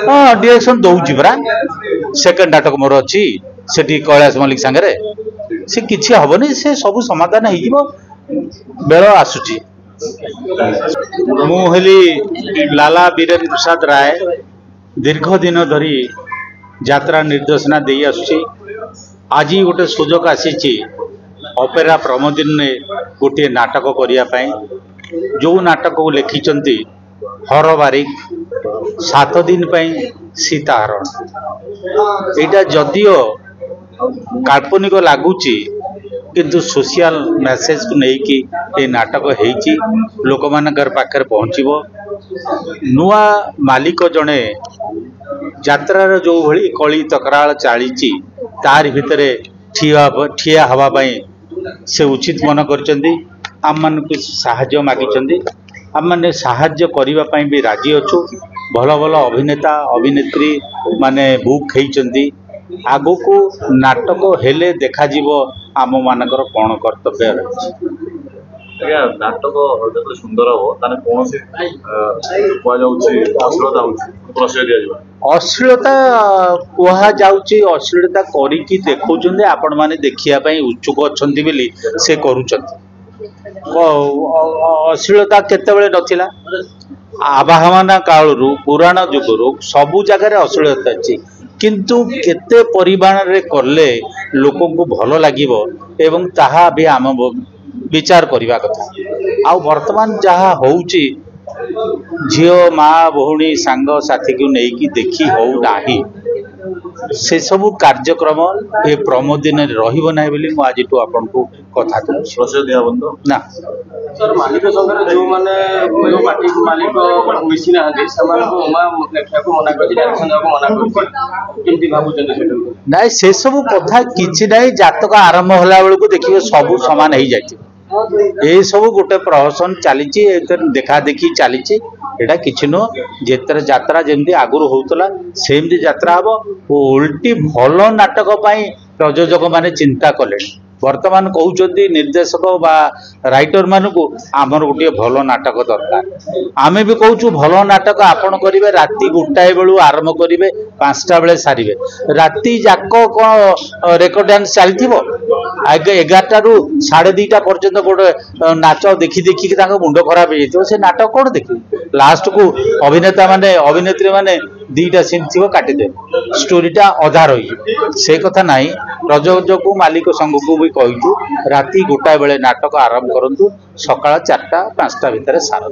हाँ डायरेक्शन दौची परा सेकंड नाटक मोर अच्छी से कैलाश मल्लिक सांगे से किसी हेनी से सब समाधान हो बेल आसूची मुहली लाला बीरेन्द्र प्रसाद राय दीर्घ दिन धरी यात्रा निर्देशना दे आसुची आज गोटे सुजोग आसी ऑपेरा प्रमोदन ने गोटे नाटक करने जो नाटक को लिखिं हर बारिक 7 दिन सीताहरण यहाँ जदियो काल्पनिक लगुच किंतु सोशल मेसेज को लेकिन ये नाटक होती लोक मानकर पाखे पहुँचब नुआ मालिक जड़े यात्रार जो भली कली तकराल चली तार भितर ठिया हवापाई से उचित मन करम मान साहाय्य मागिंट आम मैंने साहाय्य करने भी राजी अच्छु भल भल अभिनेता अभिनेत्री माने बुक होती आगो को नाटक हेले देखा आम मानकर कौन कर्तव्य रही नाटक जो सुंदर हम कौन अश्लीलता कहुची अश्लीलता करी देखा आपण मैंने देखापी उत्सुक अच्छा से करुँच अश्लीलता केतबेले नथिला आवाहना कालू पुराण जुगरू सबू जगार अश्लीलता अच्छी किंतु केते परिमाण रे करले लोक को भल लागिवो एवं ताहा भी आम विचार करने कथा आ वर्तमान जहाँ होउची झियो माँ भौणी सांग साथी को लेकिन देखी होना से सब कार्यक्रम ये प्रमोदन रहा आज आपन को कथा ना सर मालिक संगे जो माने मालिक मिसी ना ना से सब कथा कि जातक आरंभ होला बेलू देखिए सब सामान हो जाए ये सब गोटे प्रहसन चली देखा देखी चली एटा किछि नो जेतर यात्रा जमती आगुर होतला सेमती यात्रा हम उल्टी भल नाटक पाई प्रयोजक माने चिंता कले वर्तमान कहते निर्देशक बा राइटर मानक आमर गोटे भल नाटक दरकार आमे भी कहूँ भल नाटक आपन करेंगे राति 2टाए बेलू आरंभ करेंगे 5टा बेले सारे राति जाक कौन रेकर्ड डांस चलती आगे 11टा रू 2:30 पर्यंत गोटे नाच देखी देखिक मुंड खराब हो से नाटक कौन देखिए लास्ट को अभिनेता माने अभिनेत्री माने 2टा सीन थी काटिदे स्टोरीटा अधा रही से कथा ना प्रयोजक मालिक संघ को भी कहूँ राति 2टाए बेले नाटक आरंभ करूँ सकाळ 4टा 5टा भितर सार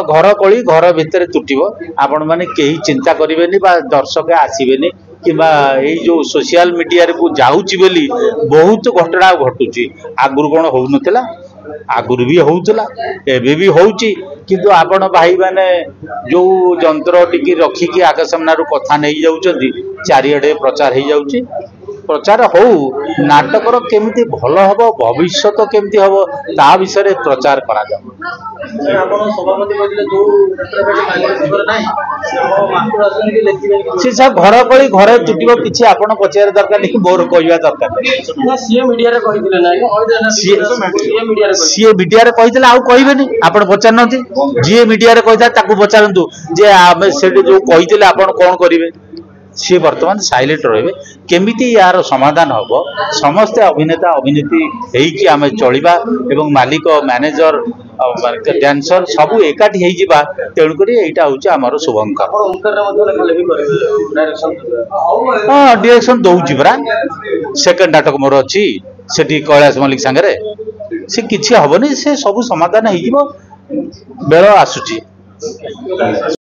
घर कली घर भितर तुटिबो आपण माने केही चिंता करिवेनी बा दर्शक आसीबेनी किबा ए जो सोशल मीडिया को जाउची बोली बहुत घटना घटुची आगुर कोन हो नथिला आगुर भी होउतला एबे भी होउची किंतु आपण भाई माने जो जंत्र टिकी रखिकी आगे सामना कथा नहीं जाउचंदी चारियाडे प्रचार हो जाउची प्रचार हो नाटकर केमती भल हम भविष्य केमती हम ता विषय प्रचार करा सब घर कली घर तुटिब किसी आपड़ पचार दरकार नहीं मोर कहवा दरकार सी मीडिया कही आउ कहबे आप पचार ना जी मीडिया कही पचारतु जे आम से जो कही आप कौन करेंगे सी वर्तमान साइलेंट रहे केमिति यार समाधान हम समस्ते अभिनेता अभिनेत्री होइकि आमे चलिबा एवं मालिक मैनेजर डांसर सबू एकाठी होइजिबा तेणुक एटा होउछि हमर शुभंकर हाँ डायरेक्शन दौची परा सेकंड नाटक मोर अच्छी से कैलाश मल्लिक सांगे से किसी हेनी से सब समाधान हो बेल आसूची।